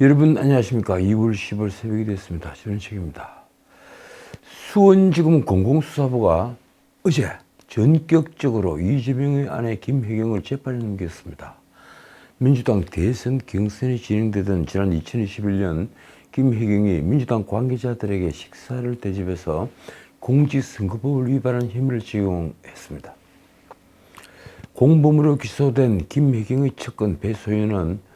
여러분 안녕하십니까. 2월 10일 새벽이 됐습니다. 전원책입니다. 수원지검 공공수사부가 어제 전격적으로 이재명의 아내 김혜경을 재판에 넘겼습니다. 민주당 대선 경선이 진행되던 지난 2021년 김혜경이 민주당 관계자들에게 식사를 대접해서 공직선거법을 위반한 혐의를 적용했습니다. 공범으로 기소된 김혜경의 측근 배소연은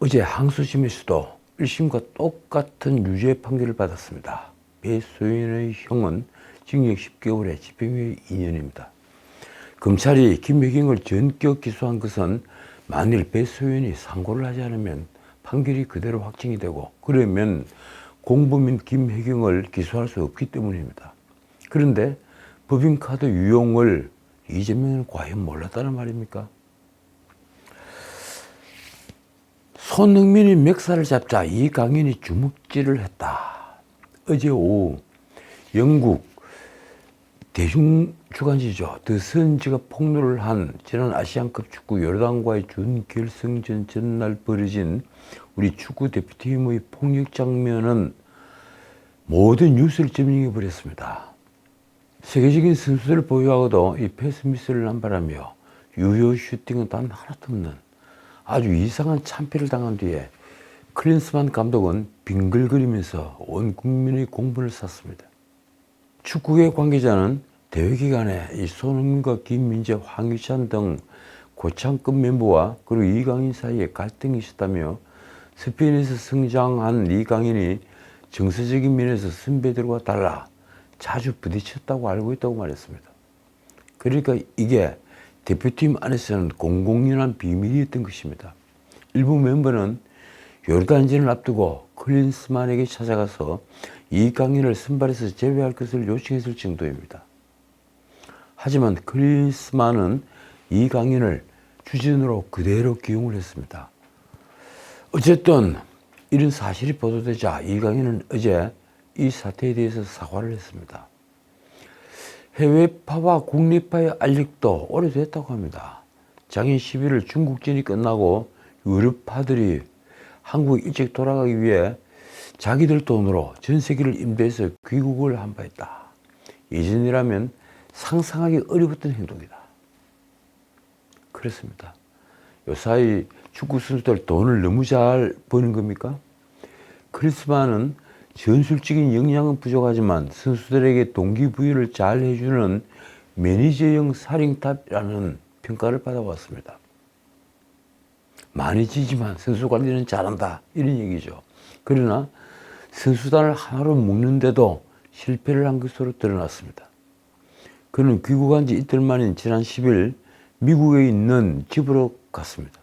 어제 항소심에서도 1심과 똑같은 유죄 판결을 받았습니다. 배소연의 형은 징역 10개월에 집행유예 2년입니다. 검찰이 김혜경을 전격 기소한 것은 만일 배소연이 상고를 하지 않으면 판결이 그대로 확정이 되고 그러면 공범인 김혜경을 기소할 수 없기 때문입니다. 그런데 법인카드 유용을 이재명은 과연 몰랐다는 말입니까? 손흥민이 멱살을 잡자 이강인이 주먹질을 했다. 어제 오후 영국 대중주간지죠. 더선지가 폭로를 한 지난 아시안컵 축구 요르단과의 준결승전 전날 벌어진 우리 축구 대표팀의 폭력 장면은 모든 뉴스를 점령해버렸습니다. 세계적인 선수들을 보유하고도 이 패스미스를 남발하며 유효 슈팅은 단 하나도 없는 아주 이상한 참패를 당한 뒤에 클린스만 감독은 빙글거리면서 온 국민의 공분을 샀습니다. 축구계 관계자는 대회 기간에 이 손흥민과 김민재, 황희찬 등 고창급 멤버와 그리고 이강인 사이에 갈등이 있었다며 스페인에서 성장한 이강인이 정서적인 면에서 선배들과 달라 자주 부딪혔다고 알고 있다고 말했습니다. 그러니까 이게 대표팀 안에서는 공공연한 비밀이었던 것입니다. 일부 멤버는 요르단전을 앞두고 클린스만에게 찾아가서 이강인을 선발에서 제외할 것을 요청했을 정도입니다. 하지만 클린스만은 이강인을 주전으로 그대로 기용을 했습니다. 어쨌든 이런 사실이 보도되자 이강인은 어제 이 사태에 대해서 사과를 했습니다. 해외파와 국내파의 알력도 오래됐다고 합니다. 작년 11월 중국전이 끝나고 유럽파들이 한국에 일찍 돌아가기 위해 자기들 돈으로 전 세계를 임대해서 귀국을 한 바 있다. 예전이라면 상상하기 어려웠던 행동이다. 그렇습니다. 요사이 축구 선수들 돈을 너무 잘 버는 겁니까? 크리스마는 전술적인 역량은 부족하지만 선수들에게 동기부여를 잘 해주는 매니저형 살인탑이라는 평가를 받아왔습니다. 많이 지지만 선수 관리는 잘한다 이런 얘기죠. 그러나 선수단을 하나로 묶는데도 실패를 한 것으로 드러났습니다. 그는 귀국한 지 이틀 만인 지난 10일 미국에 있는 집으로 갔습니다.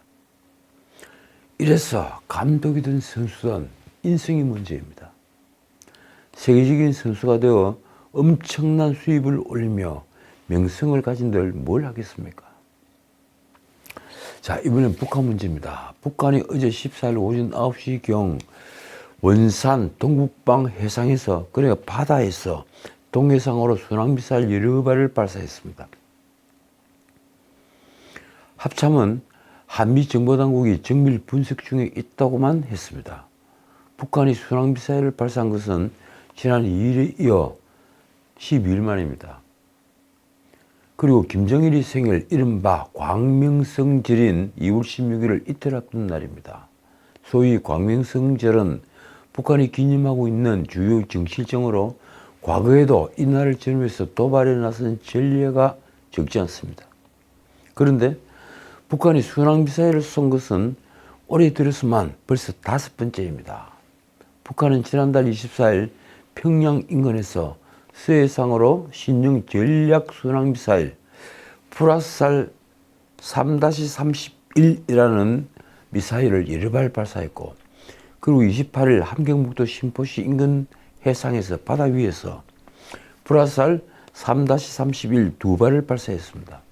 이래서 감독이든 선수든 인성이 문제입니다. 세계적인 선수가 되어 엄청난 수입을 올리며 명성을 가진들 뭘 하겠습니까? 자, 이번엔 북한 문제입니다. 북한이 어제 14일 오전 9시경 원산 동북방 해상에서 그러니까 바다에서 동해상으로 순항미사일 여러 발을 발사했습니다. 합참은 한미정보당국이 정밀 분석 중에 있다고만 했습니다. 북한이 순항미사일을 발사한 것은 지난 2일에 이어 12일 만입니다. 그리고 김정일이 생일 이른바 광명성절인 2월 16일을 이틀 앞둔 날입니다. 소위 광명성절은 북한이 기념하고 있는 주요 정치일정으로 과거에도 이날을 전후해서 도발에 나선 전례가 적지 않습니다. 그런데 북한이 순항미사일을 쏜 것은 올해 들어서만 벌써 5번째입니다. 북한은 지난달 24일 평양 인근에서 서해상으로 신형 전략 순항미사일 프라살 3-31이라는 미사일을 여러 발 발사했고 그리고 28일 함경북도 신포시 인근 해상에서 바다 위에서 프라살 3-31 두 발을 발사했습니다.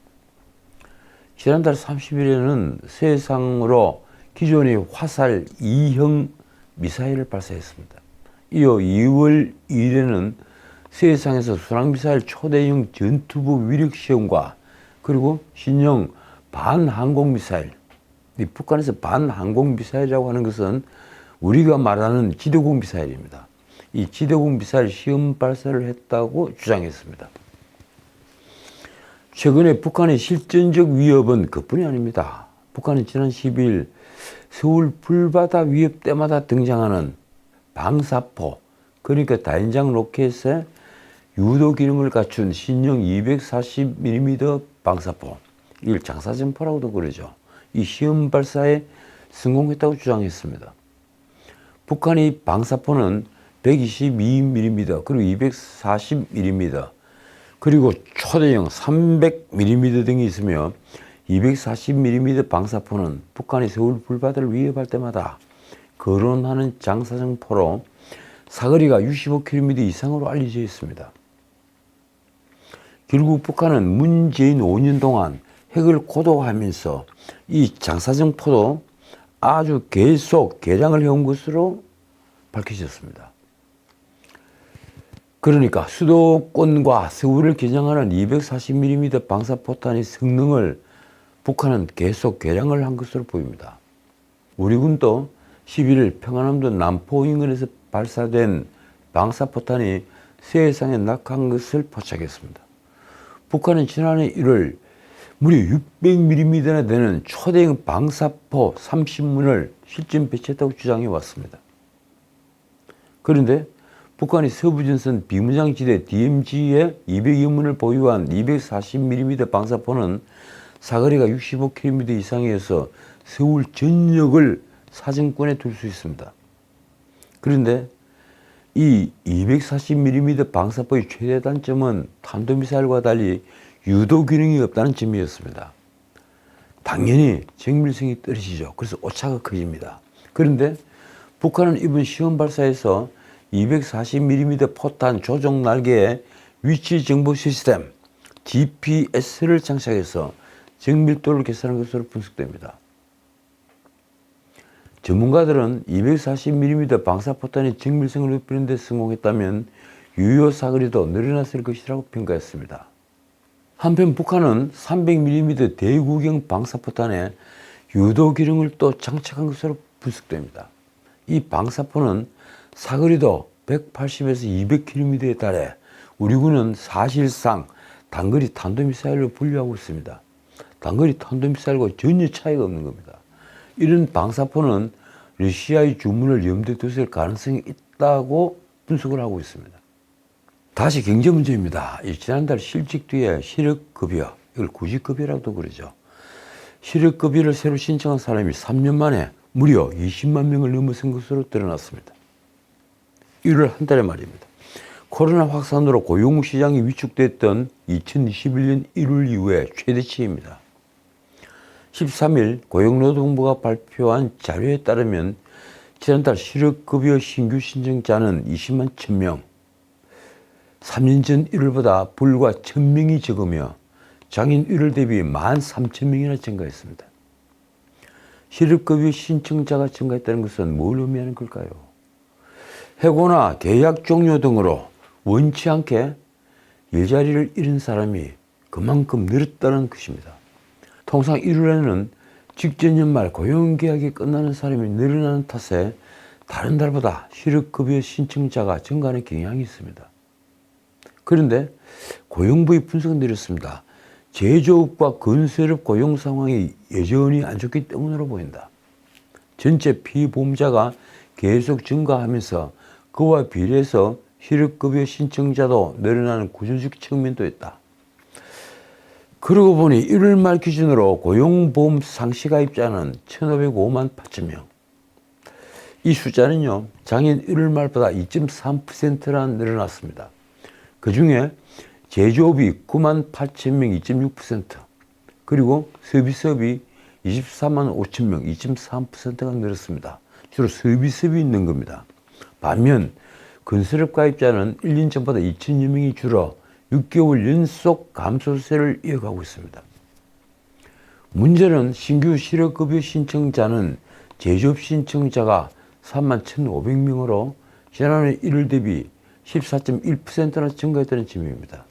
지난달 30일에는 서해상으로 기존의 화살 2형 미사일을 발사했습니다. 이어 2월 2일에는 서해상에서 순항미사일 초대형 전투부 위력시험과 그리고 신형 반항공미사일, 북한에서 반항공미사일이라고 하는 것은 우리가 말하는 지대공 미사일입니다. 이 지대공 미사일 시험 발사를 했다고 주장했습니다. 최근에 북한의 실전적 위협은 그뿐이 아닙니다. 북한은 지난 12일 서울 불바다 위협 때마다 등장하는 방사포, 그러니까 다연장 로켓의 유도 기능을 갖춘 신형 240mm 방사포, 이걸 장사정포라고도 그러죠. 이 시험 발사에 성공했다고 주장했습니다. 북한의 방사포는 122mm 그리고 240mm 그리고 초대형 300mm 등이 있으며 240mm 방사포는 북한이 서울 불바다를 위협할 때마다 거론하는 장사정포로 사거리가 65km 이상으로 알려져 있습니다. 결국 북한은 문재인 5년 동안 핵을 고도화하면서 이 장사정포도 아주 계속 개량을 해온 것으로 밝혀졌습니다. 그러니까 수도권과 서울을 겨냥하는 240mm 방사포탄의 성능을 북한은 계속 개량을 한 것으로 보입니다. 우리 군도 11일 평안함도 남포 인근에서 발사된 방사포탄이 세상에 낙하한 것을 포착했습니다. 북한은 지난해 1월 무려 600mm나 되는 초대형 방사포 30문을 실전 배치했다고 주장해 왔습니다. 그런데 북한이 서부전선 비무장지대 DMZ에 200여문을 보유한 240mm 방사포는 사거리가 65km 이상이어서 서울 전역을 사정권에 둘 수 있습니다. 그런데 이 240mm 방사포의 최대 단점은 탄도미사일과 달리 유도 기능이 없다는 점이었습니다. 당연히 정밀성이 떨어지죠. 그래서 오차가 커집니다. 그런데 북한은 이번 시험 발사에서 240mm 포탄 조종 날개에 위치 정보 시스템 GPS를 장착해서 정밀도를 계산한 것으로 분석됩니다. 전문가들은 240mm 방사포탄의 정밀성을 높이는 데 성공했다면 유효 사거리도 늘어났을 것이라고 평가했습니다. 한편 북한은 300mm 대구경 방사포탄에 유도 기능을 또 장착한 것으로 분석됩니다. 이 방사포는 사거리도 180에서 200km에 달해 우리 군은 사실상 단거리 탄도미사일로 분류하고 있습니다. 단거리 탄도미사일과 전혀 차이가 없는 겁니다. 이런 방사포는 러시아의 주문을 염두에 두실 가능성이 있다고 분석을 하고 있습니다. 다시 경제 문제입니다. 지난달 실직 뒤에 실업급여, 이걸 구직급여라고도 그러죠. 실업급여를 새로 신청한 사람이 3년 만에 무려 20만 명을 넘어선 것으로 드러났습니다. 1월 한 달에 말입니다. 코로나 확산으로 고용시장이 위축됐던 2021년 1월 이후에 최대치입니다. 13일 고용노동부가 발표한 자료에 따르면 지난달 실업급여 신규 신청자는 20만 1000명, 3년 전 1월보다 불과 1000명이 적으며 작년 1월 대비 13,000명이나 증가했습니다. 실업급여 신청자가 증가했다는 것은 뭘 의미하는 걸까요? 해고나 계약 종료 등으로 원치 않게 일자리를 잃은 사람이 그만큼 늘었다는 것입니다. 통상 1월에는 직전 연말 고용계약이 끝나는 사람이 늘어나는 탓에 다른 달보다 실업급여 신청자가 증가하는 경향이 있습니다. 그런데 고용부의 분석은 내렸습니다. 제조업과 건설업 고용 상황이 여전히 안 좋기 때문으로 보인다. 전체 피보험자가 계속 증가하면서 그와 비례해서 실업급여 신청자도 늘어나는 구조적 측면도 있다. 그러고 보니 1월 말 기준으로 고용보험 상시가입자는 1,505만 8천 명. 이 숫자는요, 작년 1월 말보다 2.3%나 늘어났습니다. 그 중에 제조업이 9만 8천 명 2.6%, 그리고 서비스업이 24만 5천 명 2.3%가 늘었습니다. 주로 서비스업이 있는 겁니다. 반면 건설업 가입자는 1년 전보다 2천여 명이 줄어 6개월 연속 감소세를 이어가고 있습니다. 문제는 신규 실업급여 신청자는 제조업 신청자가 3만 1,500명으로 지난해 1월 대비 14.1%나 증가했다는 점입니다.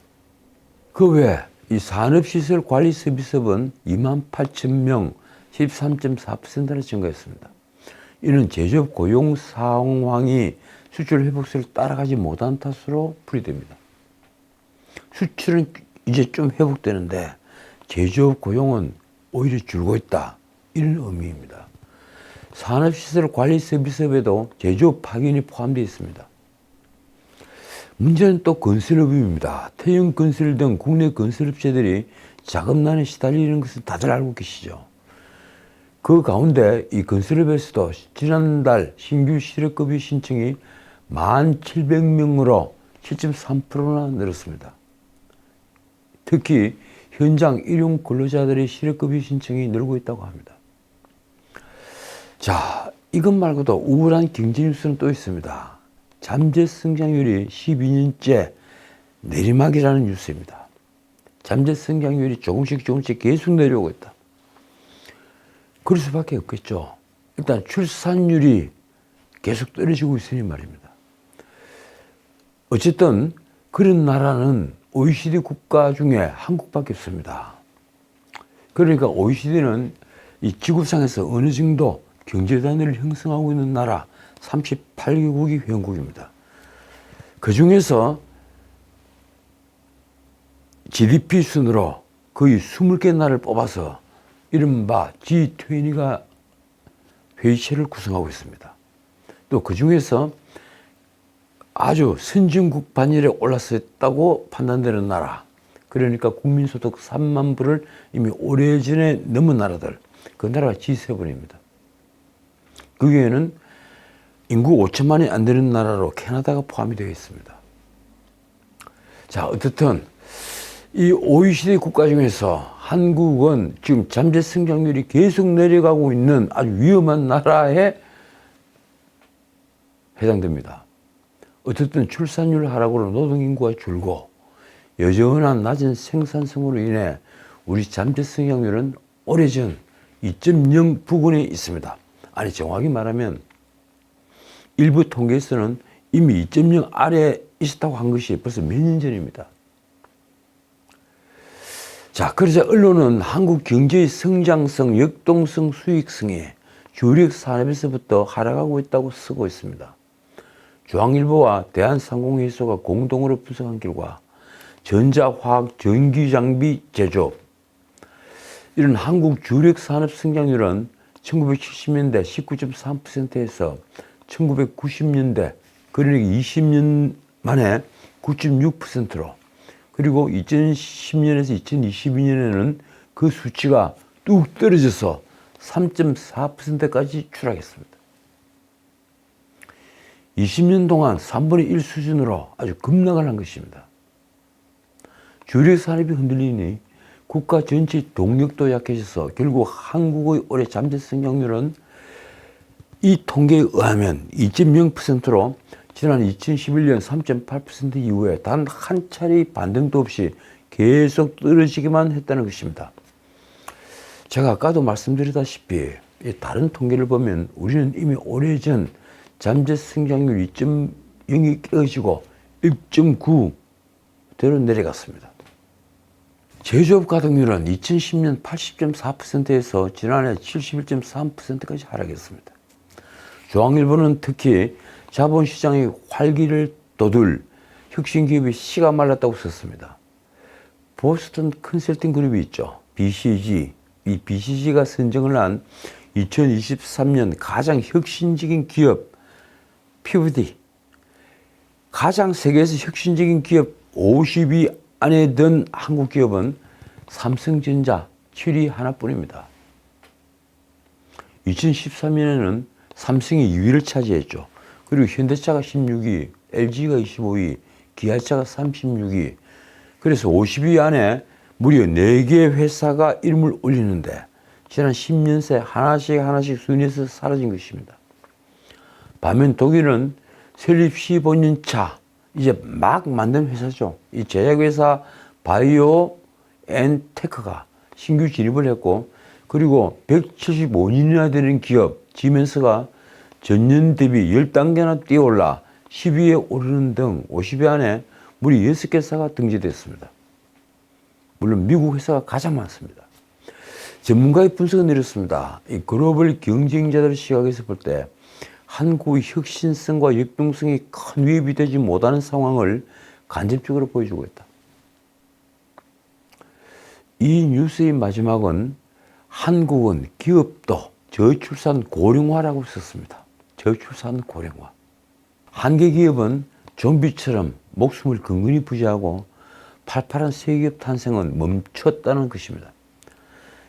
그 외 이 산업시설 관리 서비스업은 2만 8천 명 13.4%나 증가했습니다. 이는 제조업 고용 상황이 수출 회복세를 따라가지 못한 탓으로 풀이됩니다. 수출은 이제 좀 회복되는데 제조업 고용은 오히려 줄고 있다. 이런 의미입니다. 산업시설 관리 서비스업에도 제조업 파견이 포함되어 있습니다. 문제는 또 건설업입니다. 태영 건설 등 국내 건설업체들이 자금난에 시달리는 것을 다들 알고 계시죠. 그 가운데 이 건설업에서도 지난달 신규 실업급여 신청이 1,700명으로 7.3%나 늘었습니다. 특히 현장 일용 근로자들의 실업급여 신청이 늘고 있다고 합니다. 자, 이것 말고도 우울한 경제 뉴스는 또 있습니다. 잠재 성장률이 12년째 내리막이라는 뉴스입니다. 잠재 성장률이 조금씩 계속 내려오고 있다. 그럴 수밖에 없겠죠. 일단 출산율이 계속 떨어지고 있으니 말입니다. 어쨌든 그런 나라는 OECD 국가 중에 한국밖에 없습니다. 그러니까 OECD는 이 지구상에서 어느 정도 경제단위를 형성하고 있는 나라 38개국이 회원국입니다. 그 중에서 GDP 순으로 거의 20개 나라를 뽑아서 이른바 G20가 회의체를 구성하고 있습니다. 또 그 중에서 아주 선진국 반열에 올랐었다고 판단되는 나라, 그러니까 국민소득 3만 불을 이미 오래전에 넘은 나라들, 그 나라가 G7입니다. 거기에는 인구 5천만이 안 되는 나라로 캐나다가 포함이 되어 있습니다. 자, 어떻든 이 OECD 국가 중에서 한국은 지금 잠재 성장률이 계속 내려가고 있는 아주 위험한 나라에 해당됩니다. 어쨌든 출산율 하락으로 노동인구가 줄고 여전한 낮은 생산성으로 인해 우리 잠재 성장률은 오래전 2.0 부근에 있습니다. 아니, 정확히 말하면 일부 통계에서는 이미 2.0 아래에 있었다고 한 것이 벌써 몇 년 전입니다. 자, 그러자 언론은 한국 경제의 성장성, 역동성, 수익성이 주력 산업에서부터 하락하고 있다고 쓰고 있습니다. 중앙일보와 대한상공회의소가 공동으로 분석한 결과 전자, 화학, 전기 장비 제조업 이런 한국 주력 산업 성장률은 1970년대 19.3%에서 1990년대 그러니까 20년 만에 9.6%로 그리고 2010년에서 2022년에는 그 수치가 뚝 떨어져서 3.4%까지 추락했습니다. 20년 동안 3분의 1 수준으로 아주 급락을 한 것입니다. 주력 산업이 흔들리니 국가 전체 동력도 약해져서 결국 한국의 올해 잠재 성장률은 이 통계에 의하면 2.0%로 지난 2011년 3.8% 이후에 단 한 차례 반등도 없이 계속 떨어지기만 했다는 것입니다. 제가 아까도 말씀드렸다시피 다른 통계를 보면 우리는 이미 오래전 잠재 성장률 2.0이 깨어지고 1.9대로 내려갔습니다. 제조업 가동률은 2010년 80.4%에서 지난해 71.3%까지 하락했습니다. 중앙일보는 특히 자본시장의 활기를 돋울 혁신기업이 씨가 말랐다고 썼습니다. 보스턴 컨설팅 그룹이 있죠. BCG. 이 BCG가 선정을 한 2023년 가장 혁신적인 기업 PVD. 가장 세계에서 혁신적인 기업 50위 안에 든 한국 기업은 삼성전자 7위 하나뿐입니다. 2013년에는 삼성이 2위를 차지했죠. 그리고 현대차가 16위, LG가 25위, 기아차가 36위. 그래서 50위 안에 무려 4개 회사가 이름을 올리는데 지난 10년 새 하나씩 순위에서 사라진 것입니다. 반면 독일은 설립 15년 차 이제 막 만든 회사죠. 이 제약회사 바이오엔테크가 신규 진입을 했고 그리고 175년이나 되는 기업 지멘스가 전년 대비 10단계나 뛰어올라 10위에 오르는 등 50위 안에 무려 6개 회사가 등재됐습니다. 물론 미국 회사가 가장 많습니다. 전문가의 분석은 이렇습니다. 이 글로벌 경쟁자들 시각에서 볼 때 한국의 혁신성과 역동성이 큰 위협이 되지 못하는 상황을 간접적으로 보여주고 있다. 이 뉴스의 마지막은 한국은 기업도 저출산 고령화라고 썼습니다. 저출산 고령화. 한계 기업은 좀비처럼 목숨을 근근히 부지하고 팔팔한 세기업 탄생은 멈췄다는 것입니다.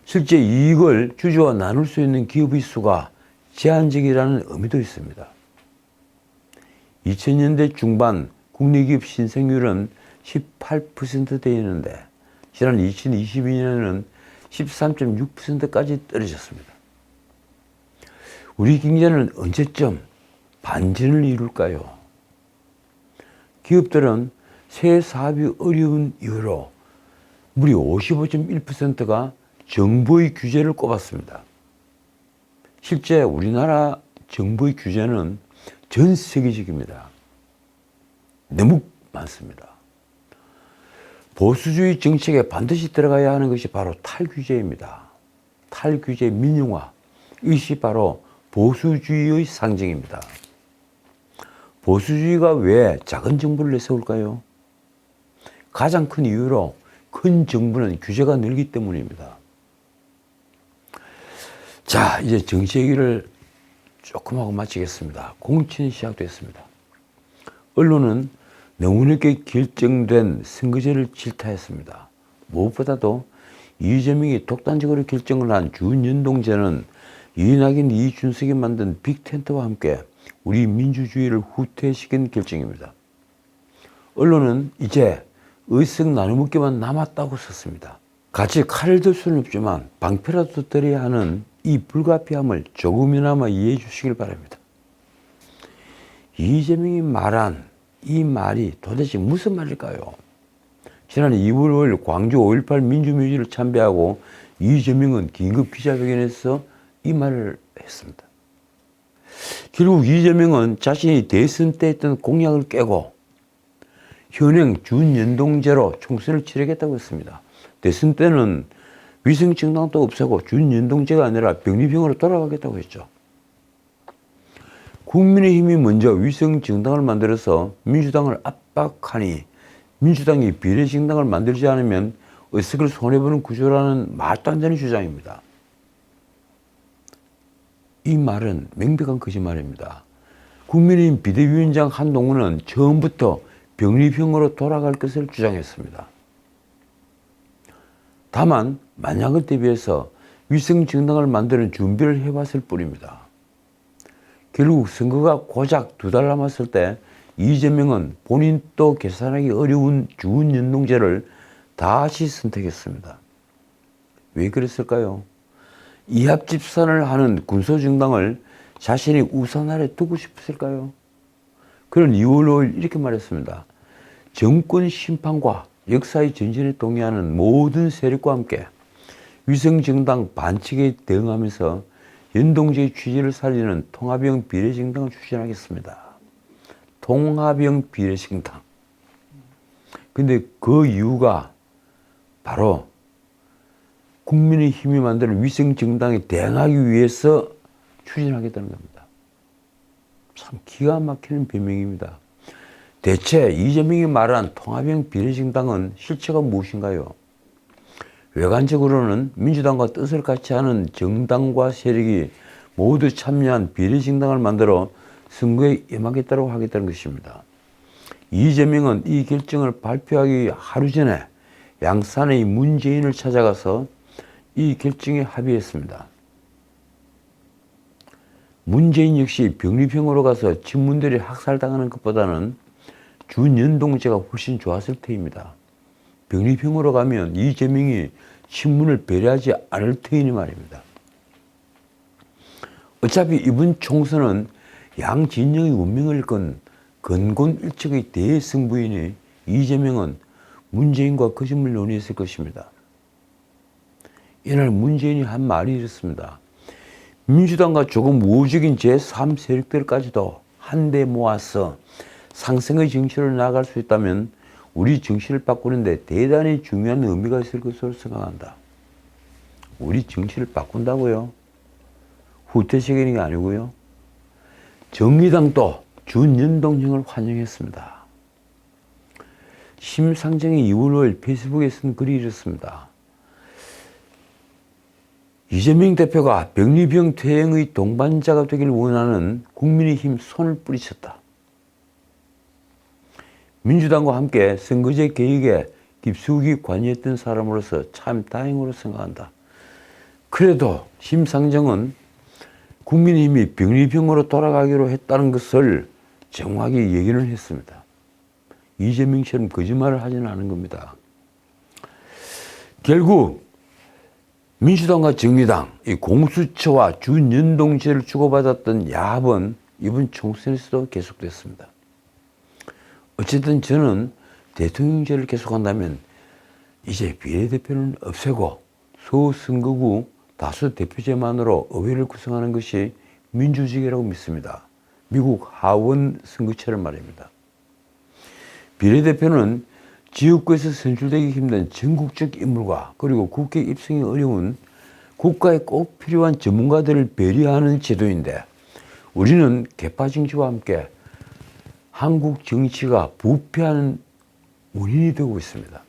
실제 이익을 주주와 나눌 수 있는 기업의 수가 제한적이라는 의미도 있습니다. 2000년대 중반 국내 기업 신생률은 18%대였는데 지난 2022년에는 13.6%까지 떨어졌습니다. 우리 경제는 언제쯤 반전을 이룰까요? 기업들은 새 사업이 어려운 이유로 무려 55.1%가 정부의 규제를 꼽았습니다. 실제 우리나라 정부의 규제는 전 세계적입니다. 너무 많습니다. 보수주의 정책에 반드시 들어가야 하는 것이 바로 탈규제입니다. 탈규제 민영화, 이것이 바로 보수주의의 상징입니다. 보수주의가 왜 작은 정부를 내세울까요? 가장 큰 이유로 큰 정부는 규제가 늘기 때문입니다. 자, 이제 정치 얘기를 조금 하고 마치겠습니다. 공천이 시작됐습니다. 언론은 너무 늦게 결정된 선거제를 질타했습니다. 무엇보다도 이재명이 독단적으로 결정을 한 준연동제는 이낙연, 이준석이 만든 빅텐트와 함께 우리 민주주의를 후퇴시킨 결정입니다. 언론은 이제 의석 나눠먹기만 남았다고 썼습니다. 같이 칼을 들 수는 없지만 방패라도 들어야 하는 이 불가피함을 조금이나마 이해해 주시길 바랍니다. 이재명이 말한 이 말이 도대체 무슨 말일까요? 지난 2월 5일 광주 5.18 민주묘지를 참배하고 이재명은 긴급 기자회견에서 이 말을 했습니다. 결국 이재명은 자신이 대선 때 했던 공약을 깨고 현행 준연동제로 총선을 치르겠다고 했습니다. 대선 때는 위성정당도 없애고 준연동제가 아니라 병립형으로 돌아가겠다고 했죠. 국민의힘이 먼저 위성정당을 만들어서 민주당을 압박하니 민주당이 비례정당을 만들지 않으면 의석을 손해보는 구조라는 말도 안 되는 주장입니다. 이 말은 명백한 거짓말입니다. 국민의힘 비대위원장 한동훈은 처음부터 병립형으로 돌아갈 것을 주장했습니다. 다만 만약을 대비해서 위성정당을 만드는 준비를 해왔을 뿐입니다. 결국 선거가 고작 2달 남았을 때 이재명은 본인도 계산하기 어려운 준연동제를 다시 선택했습니다. 왜 그랬을까요? 이합집산을 하는 군소정당을 자신이 우산 아래 두고 싶었을까요? 그는 2월 5일 이렇게 말했습니다. 정권 심판과 역사의 전진에 동의하는 모든 세력과 함께 위성정당 반칙에 대응하면서 연동제의 취지를 살리는 통합형 비례정당을 추진하겠습니다. 통합형 비례정당. 근데 그 이유가 바로 국민의힘이 만드는 위성정당에 대응하기 위해서 추진하겠다는 겁니다. 참 기가 막히는 변명입니다. 대체 이재명이 말한 통합형 비례정당은 실체가 무엇인가요? 외관적으로는 민주당과 뜻을 같이 하는 정당과 세력이 모두 참여한 비례정당을 만들어 선거에 임하겠다고 하겠다는 것입니다. 이재명은 이 결정을 발표하기 하루 전에 양산의 문재인을 찾아가서 이 결정에 합의했습니다. 문재인 역시 병립형으로 가서 친문들이 학살당하는 것보다는 준연동제가 훨씬 좋았을 테입니다. 병립형으로 가면 이재명이 친문을 배려하지 않을 테이니 말입니다. 어차피 이번 총선은 양 진영의 운명을 건 건곤일척의 대승부이니 이재명은 문재인과 거짓말 논의했을 것입니다. 이날 문재인이 한 말이 이렇습니다. 민주당과 조금 우호적인 제3세력들까지도 한데 모아서 상생의 정치를 나아갈 수 있다면 우리 정치를 바꾸는데 대단히 중요한 의미가 있을 것으로 생각한다. 우리 정치를 바꾼다고요? 후퇴시키는 게 아니고요. 정의당도 준연동형을 환영했습니다. 심상정이 2월 5일 페이스북에 쓴 글이 이렇습니다. 이재명 대표가 병리병 퇴행의 동반자가 되길 원하는 국민의힘 손을 뿌리쳤다. 민주당과 함께 선거제 개혁에 깊숙이 관여했던 사람으로서 참 다행으로 생각한다. 그래도 심상정은 국민의힘이 병리병으로 돌아가기로 했다는 것을 정확히 얘기를 했습니다. 이재명처럼 거짓말을 하지는 않은 겁니다. 결국 민주당과 정의당, 이 공수처와 준연동제를 주고받았던 야합은 이번 총선에서도 계속됐습니다. 어쨌든 저는 대통령제를 계속한다면 이제 비례대표는 없애고 소선거구 다수 대표제만으로 의회를 구성하는 것이 민주주의라고 믿습니다. 미국 하원 선거처럼 말입니다. 비례대표는 지역구에서 선출되기 힘든 전국적 인물과 그리고 국회 입성이 어려운 국가에 꼭 필요한 전문가들을 배려하는 제도인데 우리는 개파 정치와 함께 한국 정치가 부패하는 원인이 되고 있습니다.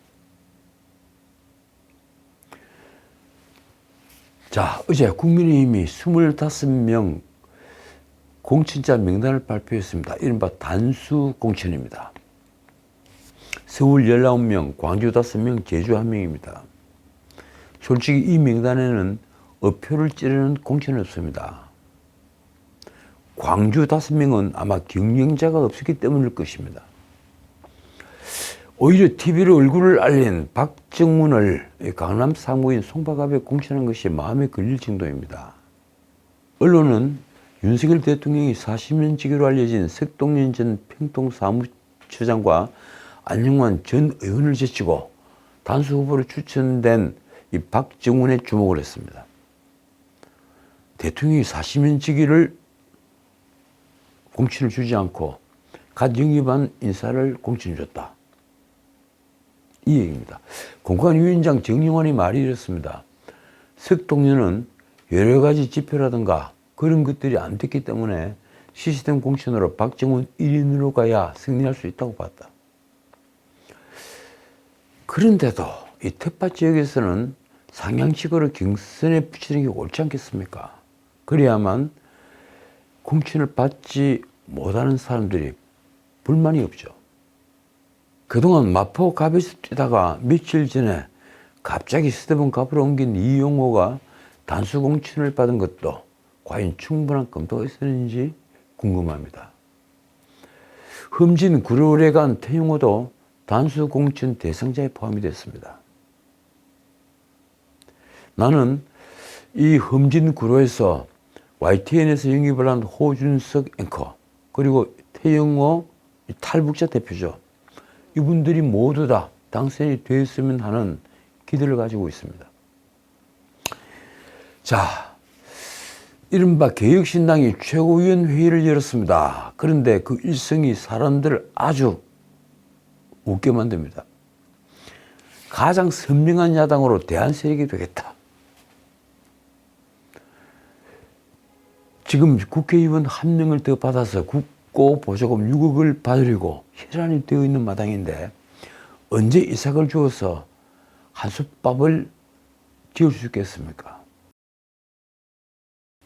자, 어제 국민의힘이 25명 공천자 명단을 발표했습니다. 이른바 단수 공천입니다. 서울 19명, 광주 5명, 제주 1명입니다. 솔직히 이 명단에는 어표를 찌르는 공천은 없습니다. 광주 5명은 아마 경쟁자가 없었기 때문일 것입니다. 오히려 TV로 얼굴을 알린 박정훈을 강남 사무인 송파갑에 공천한 것이 마음에 걸릴 정도입니다. 언론은 윤석열 대통령이 40년지기로 알려진 석동연 전 평통사무처장과 안영환 전 의원을 제치고 단수 후보로 추천된 이 박정훈에 주목을 했습니다. 대통령이 40년지기를 공천을 주지 않고 갓 영입한 인사를 공천을 줬다. 이 얘기입니다. 공관위원장 정영환이 말이 이렇습니다. 석동연은 여러 가지 지표라든가 그런 것들이 안 됐기 때문에 시스템 공천으로 박정훈 1인으로 가야 승리할 수 있다고 봤다. 그런데도 이 특파 지역에서는 상향식으로 경선에 붙이는 게 옳지 않겠습니까? 그래야만 공천을 받지 못하는 사람들이 불만이 없죠. 그동안 마포갑에서 뛰다가 며칠 전에 갑자기 서대문갑으로 옮긴 이용호가 단수 공천을 받은 것도 과연 충분한 검토가 있었는지 궁금합니다. 흠진 구로레간 태용호도 단수 공천 대상자에 포함이 됐습니다. 나는 이 흠진 구로에서 YTN에서 영입을 한 호준석 앵커 그리고 태영호 탈북자 대표죠. 이분들이 모두 다 당선이 되었으면 하는 기대를 가지고 있습니다. 자, 이른바 개혁신당이 최고위원 회의를 열었습니다. 그런데 그 일성이 사람들을 아주 웃게 만듭니다. 가장 선명한 야당으로 대안세력이 되겠다. 지금 국회의원 1명을 더 받아서 국고보조금 6억을 받으려고 혈안이 되어 있는 마당인데 언제 이삭을 주어서 한솥밥을 지을 수 있겠습니까?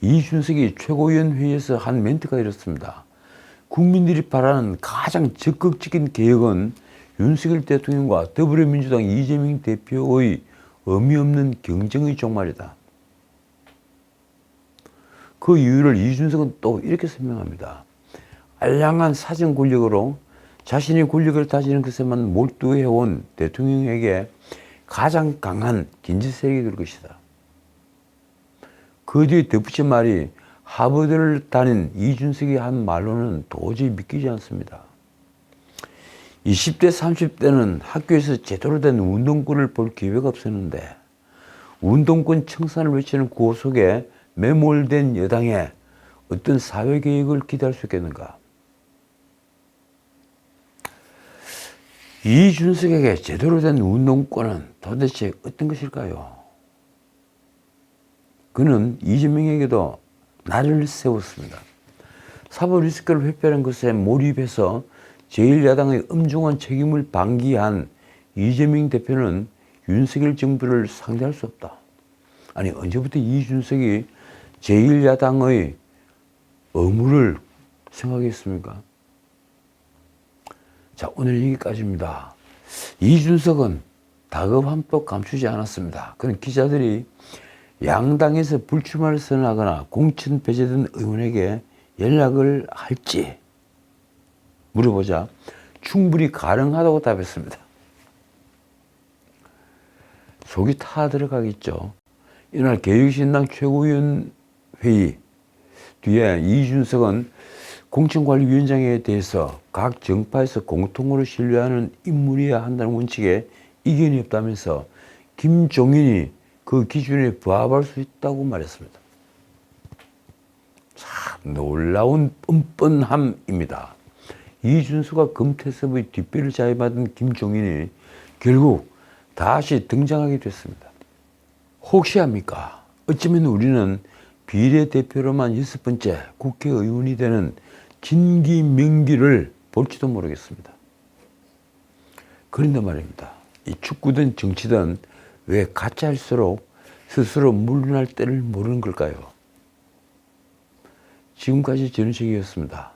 이준석이 최고위원 회의에서 한 멘트가 이렇습니다. 국민들이 바라는 가장 적극적인 개혁은 윤석열 대통령과 더불어민주당 이재명 대표의 의미 없는 경쟁의 종말이다. 그 이유를 이준석은 또 이렇게 설명합니다. 알량한 사정 권력으로 자신의 권력을 다지는 것에만 몰두해온 대통령에게 가장 강한 긴지 세력이 될 것이다. 그 뒤에 덧붙인 말이 하버드를 다닌 이준석이 한 말로는 도저히 믿기지 않습니다. 20대, 30대는 학교에서 제대로 된 운동권을 볼 기회가 없었는데 운동권 청산을 외치는 구호 속에 매몰된 여당에 어떤 사회개혁을 기대할 수 있겠는가? 이준석에게 제대로 된 운동권은 도대체 어떤 것일까요? 그는 이재명에게도 날을 세웠습니다. 사법 리스크를 회피하는 것에 몰입해서 제1야당의 엄중한 책임을 방기한 이재명 대표는 윤석열 정부를 상대할 수 없다. 아니, 언제부터 이준석이 제1야당의 의무를 생각했습니까? 자, 오늘 여기까지입니다. 이준석은 다급함도 감추지 않았습니다. 그는 기자들이 양당에서 불출마를 선언하거나 공천 배제된 의원에게 연락을 할지 물어보자 충분히 가능하다고 답했습니다. 속이 타 들어가겠죠. 이날 개혁신당 최고위원 회의 뒤에 이준석은 공천관리위원장에 대해서 각 정파에서 공통으로 신뢰하는 인물이어야 한다는 원칙에 이견이 없다면서 김종인이 그 기준에 부합할 수 있다고 말했습니다. 참 놀라운 뻔뻔함입니다. 이준석과 금태섭의 뒷배를 자해받은 김종인이 결국 다시 등장하게 됐습니다. 혹시 합니까? 어쩌면 우리는 비례대표로만 6번째 국회의원이 되는 진기명기를 볼지도 모르겠습니다. 그런데 말입니다. 이 축구든 정치든 왜 가짜일수록 스스로 물러날 때를 모르는 걸까요? 지금까지 전우식이었습니다.